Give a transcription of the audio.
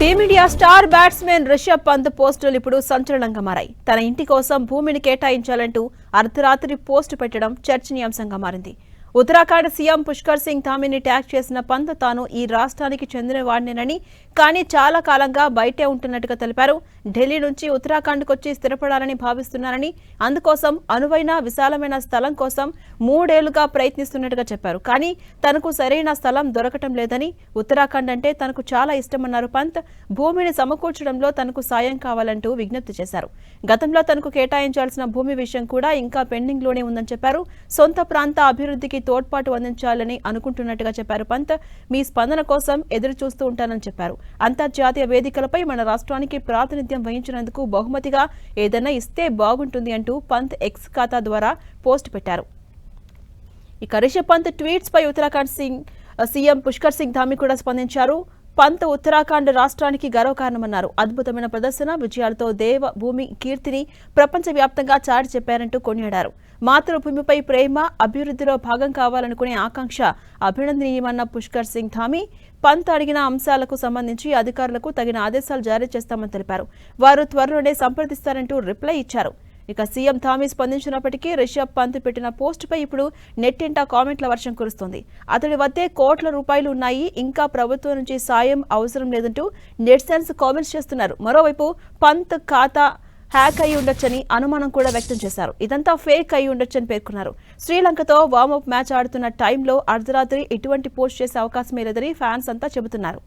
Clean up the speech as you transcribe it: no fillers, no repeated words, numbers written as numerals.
Team India star batsmen Rishabh Pant పోస్టులు ఇప్పుడు సంచలనంగా మారాయి. తన ఇంటి కోసం భూమిని కేటాయించాలంటూ అర్ధరాత్రి పోస్టు పెట్టడం చర్చనీయాంశంగా మారింది. ఉత్తరాఖండ్ సీఎం పుష్కర్ సింగ్ ధామీని ట్యాగ్ చేసిన పంత్ తాను ఈ రాష్ట్రానికి చెందిన వాడినేనని, కానీ చాలా కాలంగా బయటే ఉంటున్నట్టుగా తెలిపారు. ఢిల్లీ నుంచి ఉత్తరాఖండ్కు వచ్చి స్థిరపడాలని భావిస్తున్నారని, అందుకోసం అనువైన విశాలమైన స్థలం కోసం 3 ఏళ్లుగా ప్రయత్నిస్తున్నట్టుగా చెప్పారు. కానీ తనకు సరైన స్థలం దొరకటం లేదని, ఉత్తరాఖండ్ అంటే తనకు చాలా ఇష్టమన్నారు పంత్. భూమిని సమకూర్చడంలో తనకు సాయం కావాలంటూ విజ్ఞప్తి చేశారు. గతంలో తనకు కేటాయించాల్సిన భూమి విషయం కూడా ఇంకా పెండింగ్లోనే ఉందని చెప్పారు. సొంత ప్రాంత అభివృద్ధికి తోడ్పాటు అందించాలని అనుకుంటున్నట్టుగా చెప్పారు పంత్. మీ స్పందన కోసం ఎదురు చూస్తూ ఉంటానని చెప్పారు. అంతర్జాతీయ వేదికలపై మన రాష్ట్రానికి ప్రాతినిధ్యం వహించినందుకు బహుమతిగా ఏదైనా ఇస్తే బాగుంటుంది అంటూ పంత్ ఎక్స్ ఖాతా ద్వారా పోస్ట్ పెట్టారు. ఇక రిషబ్ పంత్ ట్వీట్స్ పై ఉత్తరాఖండ్ సీఎం పుష్కర్ సింగ్ ధామీ కూడా స్పందించారు. పంత్ ఉత్తరాఖండ్ రాష్ట్రానికి గర్వకారణమన్నారు. అద్భుతమైన ప్రదర్శన విజయాలతో దేవ భూమి కీర్తిని ప్రపంచవ్యాప్తంగా చాటి చెప్పారంటూ కొనియాడారు. మాతృభూమిపై ప్రేమ, అభివృద్ధిలో భాగం కావాలనుకునే ఆకాంక్ష అభినందనీయమన్న పుష్కర్ సింగ్ ధామీ పంత్ అడిగిన అంశాలకు సంబంధించి అధికారులకు తగిన ఆదేశాలు జారీ చేస్తామని తెలిపారు. వారు త్వరలోనే సంప్రదిస్తారంటూ రిప్లై ఇచ్చారు. ఇక సీఎం ధామీ స్పందించినప్పటికీ రిషబ్ పంత్ పెట్టిన పోస్టుపై ఇప్పుడు నెట్టింట కామెంట్ల వర్షం కురుస్తోంది. అతడి వద్దే కోట్ల రూపాయలు ఉన్నాయి, ఇంకా ప్రభుత్వం నుంచి సాయం అవసరం లేదంటూ నెటిజన్స్ కామెంట్స్ చేస్తున్నారు. మరోవైపు పంత్ ఖాతా హ్యాక్ అయి ఉండొచ్చని అనుమానం కూడా వ్యక్తం చేశారు. ఇదంతా ఫేక్ అయి ఉండొచ్చని పేర్కొన్నారు. శ్రీలంకతో వార్మప్ మ్యాచ్ ఆడుతున్న టైంలో అర్ధరాత్రి ఇటువంటి పోస్ట్ చేసే అవకాశమే లేదని ఫ్యాన్స్ అంతా చెబుతున్నారు.